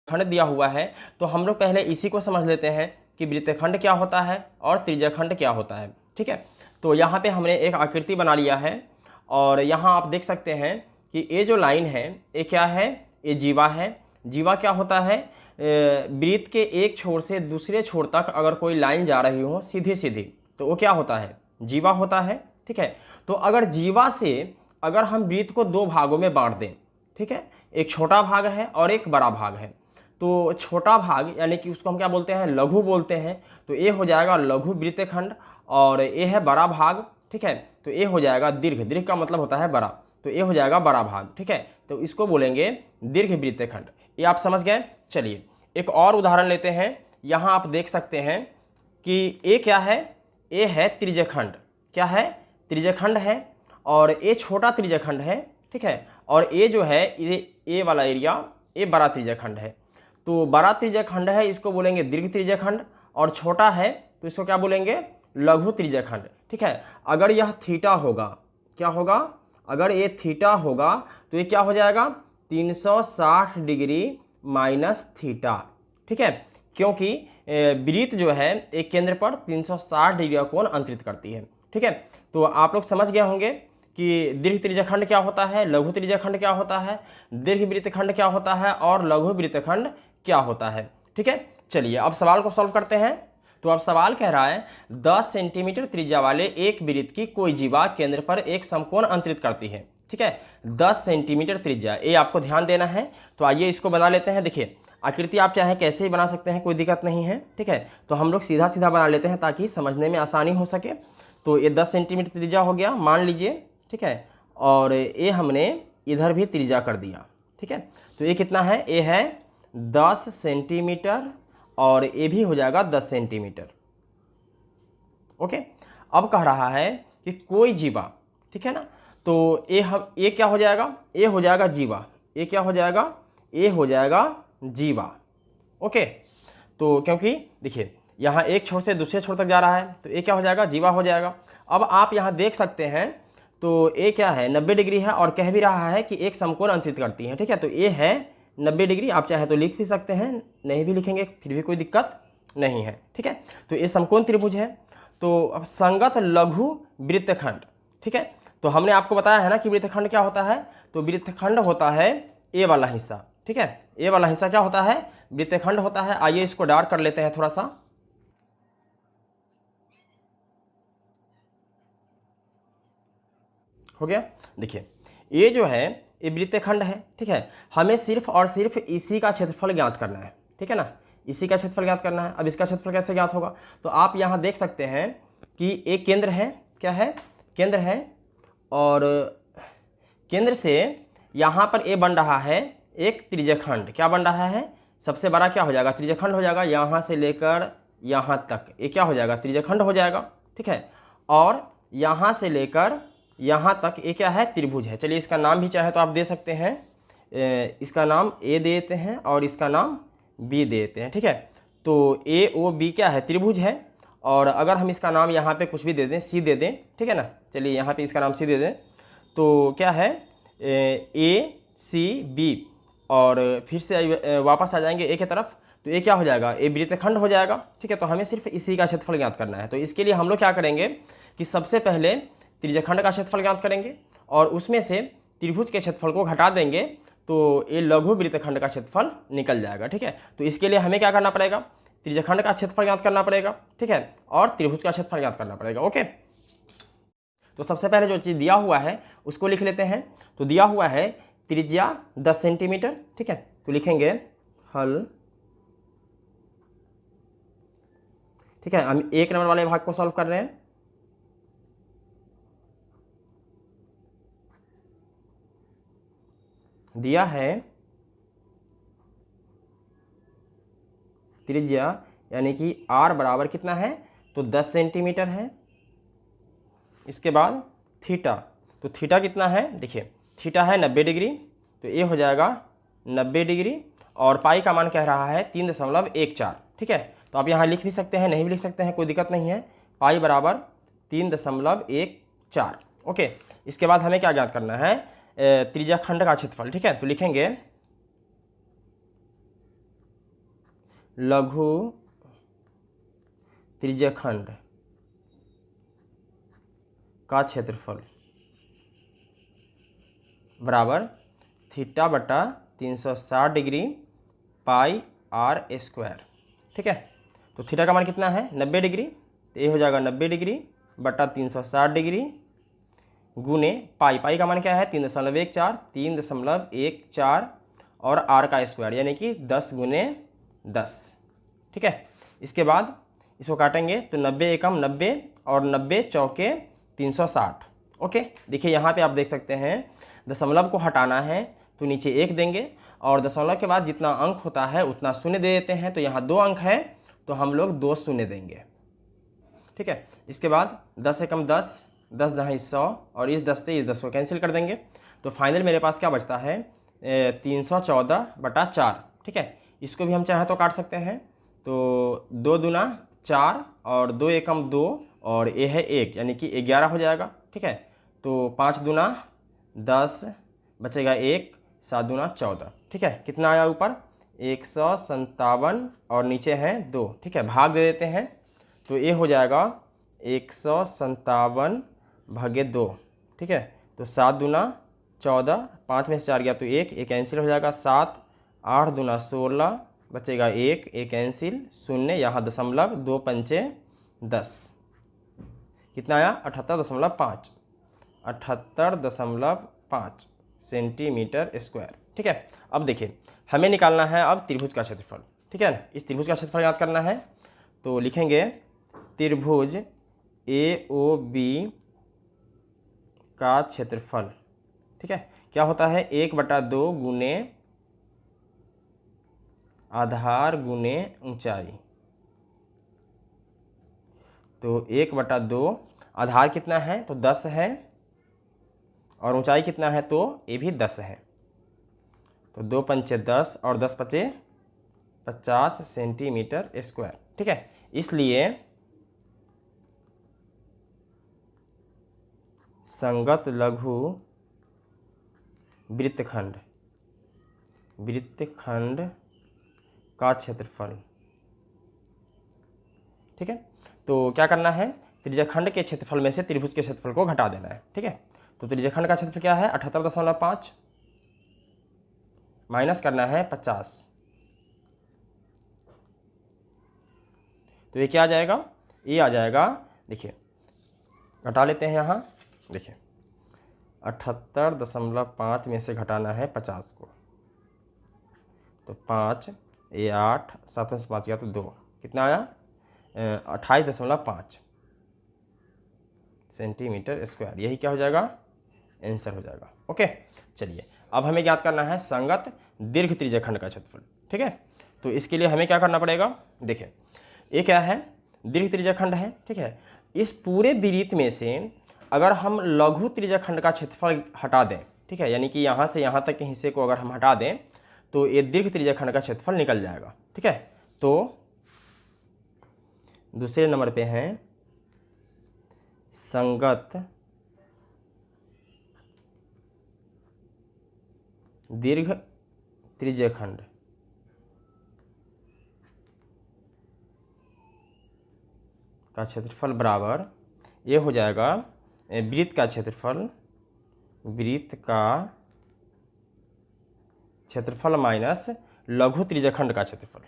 खंड दिया हुआ है तो हम लोग पहले इसी को समझ लेते हैं कि वृत्तखंड क्या होता है और त्रिज्यखंड क्या होता है। ठीक है, तो यहाँ पे हमने एक आकृति बना लिया है और यहाँ आप देख सकते हैं कि ये जो लाइन है ये क्या है, ये जीवा है। जीवा क्या होता है, वृत्त के एक छोर से दूसरे छोर तक अगर कोई लाइन जा रही हो सीधी सीधी तो वो क्या होता है, जीवा होता है। ठीक है, तो अगर जीवा से अगर हम वृत्त को दो भागों में बांट दें, ठीक है, एक छोटा भाग है और एक बड़ा भाग है, तो छोटा भाग यानी कि उसको हम क्या बोलते हैं, लघु बोलते हैं, तो ये हो जाएगा लघु वृत्तखंड और ये है बड़ा भाग। ठीक है, तो ये हो जाएगा दीर्घ, दीर्घ का मतलब होता है बड़ा, तो ये हो जाएगा बड़ा भाग। ठीक है, तो इसको बोलेंगे दीर्घ वृत्तखंड। ये आप समझ गए। चलिए एक और उदाहरण लेते हैं। यहाँ आप देख सकते हैं कि ये क्या है, ये है त्रिज्यखंड। क्या है, त्रिज्यखंड है और ये छोटा त्रिज्यखंड है। ठीक है, और ये जो है ये वाला एरिया ये बड़ा त्रिज्यखंड है। तो बड़ा त्रिज्यखंड है इसको बोलेंगे दीर्घ त्रिज्यखंड और छोटा है तो इसको क्या बोलेंगे, लघु त्रिज्यखंड। ठीक है, अगर यह थीटा होगा, क्या होगा, अगर ये थीटा होगा तो ये क्या हो जाएगा, 360 डिग्री माइनस थीटा। ठीक है, क्योंकि वृत्त जो है एक केंद्र पर 360 डिग्री का कोण अंतरित करती है। ठीक है, तो आप लोग समझ गए होंगे कि दीर्घ त्रिज्यखंड क्या होता है, लघु त्रिज्यखंड क्या होता है, दीर्घ वृत्तखंड क्या होता है और लघु वृत्तखंड क्या होता है। ठीक है, चलिए अब सवाल को सॉल्व करते हैं। तो अब सवाल कह रहा है 10 सेंटीमीटर त्रिज्या वाले एक वृत्त की कोई जीवा केंद्र पर एक समकोण अंतरित करती है। ठीक है, 10 सेंटीमीटर त्रिज्या, ये आपको ध्यान देना है। तो आइए इसको बना लेते हैं। देखिए आकृति आप चाहे कैसे ही बना सकते हैं, कोई दिक्कत नहीं है। ठीक है, तो हम लोग सीधा सीधा बना लेते हैं ताकि समझने में आसानी हो सके। तो ये 10 सेंटीमीटर त्रिज्या हो गया मान लीजिए। ठीक है, और ये हमने इधर भी त्रिज्या कर दिया। ठीक है, तो ये कितना है, ये है 10 सेंटीमीटर और ये भी हो जाएगा 10 सेंटीमीटर। ओके, अब कह रहा है कि कोई जीवा, ठीक है ना, तो ये क्या हो जाएगा, ये हो जाएगा जीवा, ये क्या हो जाएगा, ये हो जाएगा जीवा। ओके, तो क्योंकि देखिए यहाँ एक छोर से दूसरे छोर तक जा रहा है तो ये क्या हो जाएगा, जीवा हो जाएगा। अब आप यहाँ देख सकते हैं तो ये क्या है, 90 डिग्री है और कह भी रहा है कि एक समकोण अंतरित करती है। ठीक है, तो ये है 90 डिग्री, आप चाहे तो लिख भी सकते हैं, नहीं भी लिखेंगे फिर भी कोई दिक्कत नहीं है। ठीक है, तो ये समकोण त्रिभुज है। तो अब संगत लघु वृत्तखंड। ठीक है, तो हमने आपको बताया है ना कि वृत्तखंड क्या होता है, तो वृत्तखंड होता है ये वाला हिस्सा। ठीक है, ये वाला हिस्सा क्या होता है, वृत्तखंड होता है। आइए इसको डार्क कर लेते हैं थोड़ा सा। हो गया, देखिए ये जो है ये वृत्तखंड है। ठीक है, हमें सिर्फ और सिर्फ इसी का क्षेत्रफल ज्ञात करना है। ठीक है ना, इसी का क्षेत्रफल ज्ञात करना है। अब इसका क्षेत्रफल कैसे ज्ञात होगा, तो आप यहाँ देख सकते हैं कि एक केंद्र है, क्या है, केंद्र है और केंद्र से यहाँ पर ये बन रहा है एक त्रिज्यखंड। क्या बन रहा है, सबसे बड़ा क्या हो जाएगा, त्रिज्यखंड हो जाएगा। यहाँ से लेकर यहाँ तक ये क्या हो जाएगा, त्रिज्यखंड हो जाएगा। ठीक है, और यहाँ से लेकर यहाँ तक ये क्या है, त्रिभुज है। चलिए इसका नाम भी चाहे तो आप दे सकते हैं, इसका नाम ए दे देते हैं और इसका नाम बी दे देते हैं। ठीक है, तो ए ओ बी क्या है, त्रिभुज है। और अगर हम इसका नाम यहाँ पे कुछ भी दे दें, सी दे दें, ठीक है ना, चलिए यहाँ पे इसका नाम सी दे दें, तो क्या है, ए सी बी, और फिर से वापस आ जाएंगे ए की तरफ, तो ये क्या हो जाएगा, ए वृत्तखंड हो जाएगा। ठीक है, तो हमें सिर्फ इसी का क्षेत्रफल ज्ञात करना है। तो इसके लिए हम लोग क्या करेंगे कि सबसे पहले त्रिज्यखंड का क्षेत्रफल ज्ञात करेंगे और उसमें से त्रिभुज के क्षेत्रफल को घटा देंगे तो ये लघु वृत्तखंड का क्षेत्रफल निकल जाएगा। ठीक है, तो इसके लिए हमें क्या करना पड़ेगा, त्रिज्यखंड का क्षेत्रफल ज्ञात करना पड़ेगा। ठीक है, और त्रिभुज का क्षेत्रफल ज्ञात करना पड़ेगा। ओके, तो सबसे पहले जो चीज़ दिया हुआ है उसको लिख लेते हैं। तो दिया हुआ है त्रिज्या 10 सेंटीमीटर। ठीक है, तो लिखेंगे हल। ठीक है, हम 1 नंबर वाले भाग को सॉल्व कर रहे हैं। दिया है त्रिज्या यानी कि r बराबर कितना है, तो 10 सेंटीमीटर है। इसके बाद थीटा, तो थीटा कितना है, देखिए थीटा है 90 डिग्री, तो ये हो जाएगा 90 डिग्री और पाई का मान कह रहा है 3.14। ठीक है, तो आप यहाँ लिख भी सकते हैं, नहीं भी लिख सकते हैं, कोई दिक्कत नहीं है। पाई बराबर 3.14। ओके, इसके बाद हमें क्या ज्ञात करना है, त्रिज्यखंड का क्षेत्रफल। ठीक है, तो लिखेंगे लघु त्रिज्यखंड का क्षेत्रफल बराबर थीटा बटा 360 डिग्री पाई आर स्क्वायर। ठीक है, तो थीटा का मान कितना है 90 डिग्री, तो ये हो जाएगा 90 डिग्री बटा 360 डिग्री गुने पाई का मान क्या है 3.14 और आर का स्क्वायर यानी कि 10 गुने 10। ठीक है, इसके बाद इसको काटेंगे तो 90 एकम 90 और 90 चौके 360। ओके, देखिए यहाँ पे आप देख सकते हैं दशमलव को हटाना है तो नीचे 1 देंगे और दशमलव के बाद जितना अंक होता है उतना शून्य दे देते हैं। तो यहाँ 2 अंक है तो हम लोग 2 शून्य देंगे। ठीक है, इसके बाद 10 एकम 10, 10 दहाई 100 और इस 10 से इस 10 को कैंसिल कर देंगे। तो फाइनल मेरे पास क्या बचता है 314/4। ठीक है, इसको भी हम चाहे तो काट सकते हैं। तो 2 दूना 4 और 2 एकम 2 और ये है 1 यानी कि 11 हो जाएगा। ठीक है, तो 5 दूना 10 बचेगा 1, 7 दूना 14। ठीक है, कितना आया ऊपर 157 और नीचे है 2। ठीक है, भाग दे देते हैं तो ये हो जाएगा 157 भागे 2। ठीक है, तो 7 दूना 14, 5 में से 4 गया तो 1 कैंसिल हो जाएगा। 7, 8 दूना 16 बचेगा 1 कैंसिल, 0 यहाँ दशमलव 2 पंचे 10, कितना आया 78.5 78.5 सेंटीमीटर स्क्वायर। ठीक है, अब देखिए हमें निकालना है अब त्रिभुज का क्षेत्रफल। ठीक है ना, इस त्रिभुज का क्षेत्रफल याद करना है तो लिखेंगे त्रिभुज AOB का क्षेत्रफल। ठीक है, क्या होता है 1/2 गुने आधार गुने ऊंचाई। तो 1/2 आधार कितना है तो 10 है और ऊंचाई कितना है तो ये भी 10 है। तो 2 पंचे 10 और 10 पचे 50 सेंटीमीटर स्क्वायर। ठीक है, इसलिए संगत लघु वृत्तखंड का क्षेत्रफल। ठीक है, तो क्या करना है त्रिज्यखंड के क्षेत्रफल में से त्रिभुज के क्षेत्रफल को घटा देना है। ठीक है, तो त्रिज्यखंड का क्षेत्रफल क्या है 78.5 माइनस करना है 50। तो ये क्या आ जाएगा, ये आ जाएगा, देखिए घटा लेते हैं यहाँ। देखिए 78.5 में से घटाना है 50 को, तो 5, ये 8, 7 में से 5 गया तो 2, कितना आया 28.5 सेंटीमीटर स्क्वायर। यही क्या हो जाएगा आंसर हो जाएगा। ओके, चलिए अब हमें याद करना है संगत दीर्घ त्रिज्यखंड का क्षेत्रफल। ठीक है, तो इसके लिए हमें क्या करना पड़ेगा, देखिए ये क्या है दीर्घ त्रिज्यखंड है। ठीक है, इस पूरे वृत्त में से अगर हम लघु त्रिज्यखंड का क्षेत्रफल हटा दें, ठीक है, यानी कि यहाँ से यहाँ तक के हिस्से को अगर हम हटा दें तो ये दीर्घ त्रिज्यखंड का क्षेत्रफल निकल जाएगा। ठीक है, तो दूसरे नंबर पे हैं संगत दीर्घ त्रिज्यखंड का क्षेत्रफल बराबर ये हो जाएगा वृत्त का क्षेत्रफल माइनस लघु त्रिज्यखंड का क्षेत्रफल।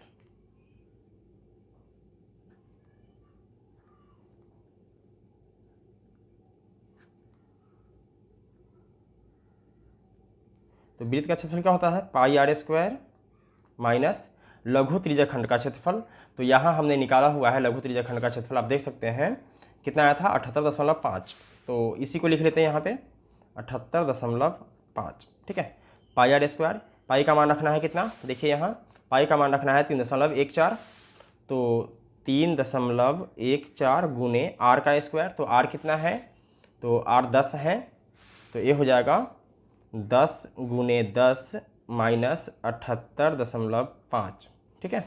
तो वृत्त का क्षेत्रफल क्या होता है पाई आर स्क्वायर माइनस लघु त्रिज्यखंड का क्षेत्रफल। तो यहाँ हमने निकाला हुआ है लघु त्रिज्यखंड का क्षेत्रफल, आप देख सकते हैं कितना आया था 78.5। तो इसी को लिख लेते हैं यहाँ पे 78.5। ठीक है, पाई आर स्क्वायर, पाई का मान रखना है कितना, देखिए यहाँ पाई का मान रखना है 3.14। तो 3.14 गुने आर का स्क्वायर, तो आर कितना है तो आर 10 है, तो ये हो जाएगा 10 गुने 10 माइनस 78.5। ठीक है,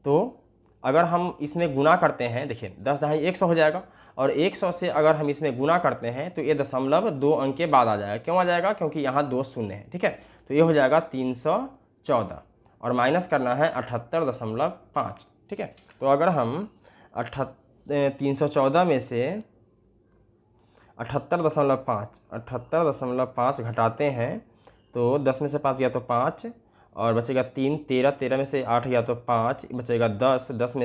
तो अगर हम इसमें गुना करते हैं, देखिए 10 दहाई 100 हो जाएगा और 100 से अगर हम इसमें गुना करते हैं तो ये दशमलव 2 अंक के बाद आ जाएगा। क्यों आ जाएगा, क्योंकि यहाँ 2 शून्य है। ठीक है, तो ये हो जाएगा 314 और माइनस करना है 78.5। ठीक है, तो अगर हम 314 में से 78.5 घटाते हैं तो 10 में से 5 गया तो 5 और बचेगा 3, 13 में से 8 गया तो 5 बचेगा 10 में से